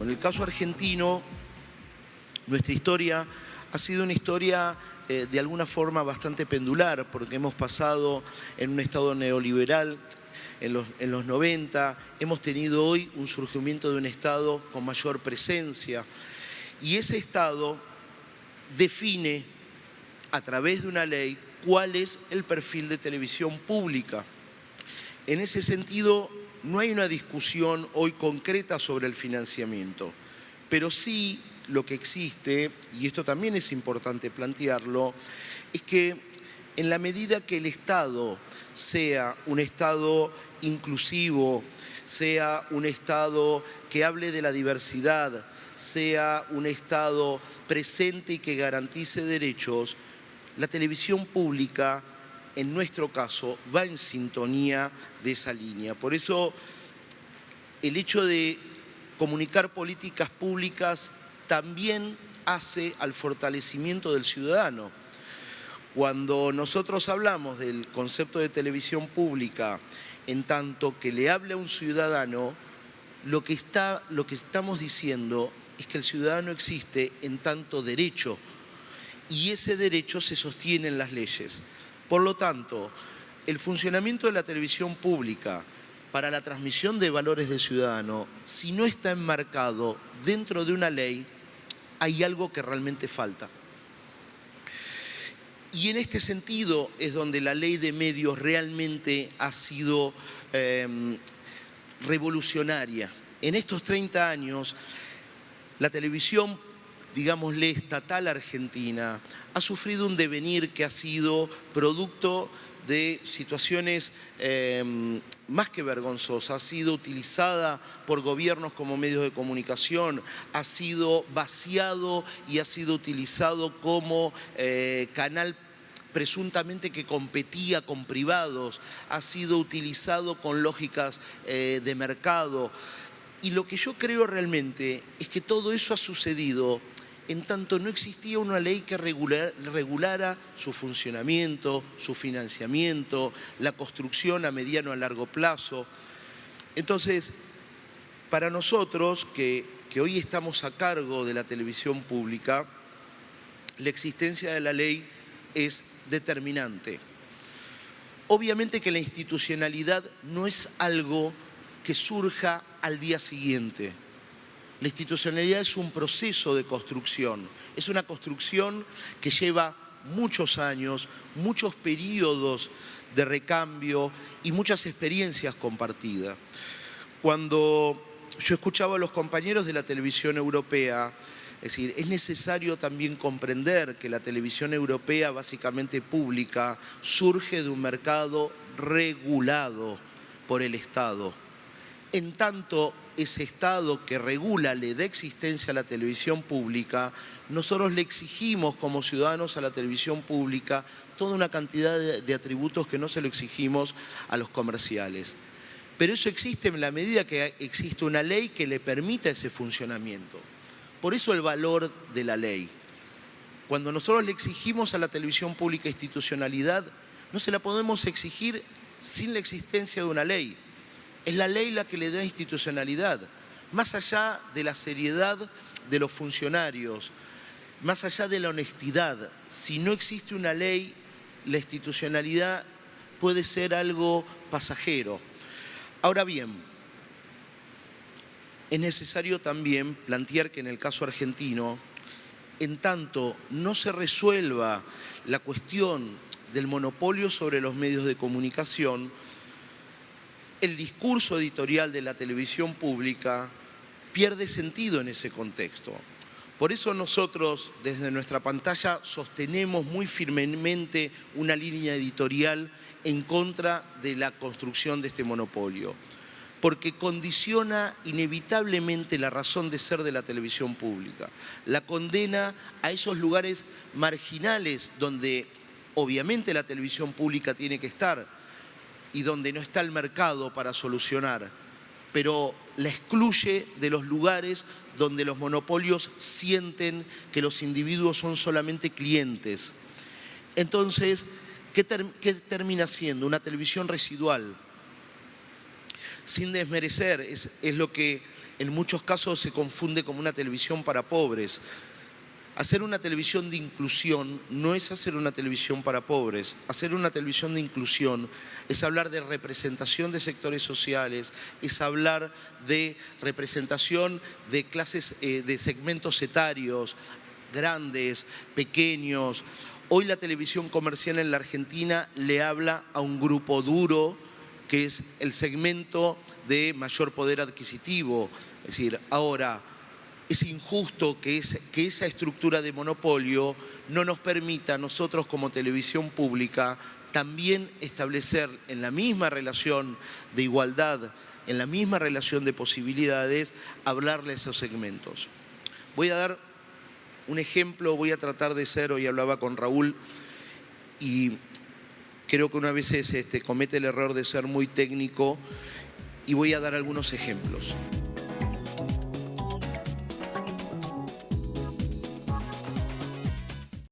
En el caso argentino, nuestra historia ha sido una historia de alguna forma bastante pendular, porque hemos pasado en un estado neoliberal en los 90, hemos tenido hoy un surgimiento de un estado con mayor presencia, y ese estado define a través de una ley cuál es el perfil de televisión pública. En ese sentido, no hay una discusión hoy concreta sobre el financiamiento, pero sí lo que existe, y esto también es importante plantearlo, es que en la medida que el Estado sea un Estado inclusivo, sea un Estado que hable de la diversidad, sea un Estado presente y que garantice derechos, la televisión pública, en nuestro caso, va en sintonía de esa línea. Por eso, el hecho de comunicar políticas públicas también hace al fortalecimiento del ciudadano. Cuando nosotros hablamos del concepto de televisión pública, en tanto que le hable a un ciudadano, lo que estamos diciendo es que el ciudadano existe en tanto derecho, y ese derecho se sostiene en las leyes. Por lo tanto, el funcionamiento de la televisión pública para la transmisión de valores del ciudadano, si no está enmarcado dentro de una ley, hay algo que realmente falta. Y en este sentido es donde la ley de medios realmente ha sido revolucionaria. En estos 30 años, la televisión, digámosle, estatal argentina, ha sufrido un devenir que ha sido producto de situaciones más que vergonzosas. Ha sido utilizada por gobiernos como medios de comunicación, ha sido vaciado y ha sido utilizado como canal presuntamente que competía con privados, ha sido utilizado con lógicas de mercado. Y lo que yo creo realmente es que todo eso ha sucedido en tanto no existía una ley que regulara su funcionamiento, su financiamiento, la construcción a mediano a largo plazo. Entonces, para nosotros, que hoy estamos a cargo de la televisión pública, la existencia de la ley es determinante. Obviamente que la institucionalidad no es algo que surja al día siguiente. La institucionalidad es un proceso de construcción, es una construcción que lleva muchos años, muchos periodos de recambio y muchas experiencias compartidas. Cuando yo escuchaba a los compañeros de la televisión europea, es decir, es necesario también comprender que la televisión europea, básicamente pública, surge de un mercado regulado por el Estado. En tanto ese Estado que regula le da existencia a la televisión pública, nosotros le exigimos como ciudadanos a la televisión pública toda una cantidad de atributos que no se lo exigimos a los comerciales. Pero eso existe en la medida que existe una ley que le permita ese funcionamiento. Por eso el valor de la ley. Cuando nosotros le exigimos a la televisión pública institucionalidad, no se la podemos exigir sin la existencia de una ley. Es la ley la que le da institucionalidad, más allá de la seriedad de los funcionarios, más allá de la honestidad. Si no existe una ley, la institucionalidad puede ser algo pasajero. Ahora bien, es necesario también plantear que en el caso argentino, en tanto no se resuelva la cuestión del monopolio sobre los medios de comunicación, el discurso editorial de la televisión pública pierde sentido en ese contexto. Por eso nosotros, desde nuestra pantalla, sostenemos muy firmemente una línea editorial en contra de la construcción de este monopolio, porque condiciona inevitablemente la razón de ser de la televisión pública. La condena a esos lugares marginales donde obviamente la televisión pública tiene que estar, y donde no está el mercado para solucionar, pero la excluye de los lugares donde los monopolios sienten que los individuos son solamente clientes. Entonces, ¿qué termina siendo? Una televisión residual. Sin desmerecer, es lo que en muchos casos se confunde como una televisión para pobres. Hacer una televisión de inclusión no es hacer una televisión para pobres. Hacer una televisión de inclusión es hablar de representación de sectores sociales, es hablar de representación de clases, de segmentos etarios, grandes, pequeños. Hoy la televisión comercial en la Argentina le habla a un grupo duro, que es el segmento de mayor poder adquisitivo. Es decir, ahora, es injusto que esa estructura de monopolio no nos permita a nosotros como televisión pública también establecer en la misma relación de igualdad, en la misma relación de posibilidades, hablarle a esos segmentos. Voy a dar un ejemplo, voy a tratar de ser, hoy hablaba con Raúl, y creo que una vez comete el error de ser muy técnico, y voy a dar algunos ejemplos.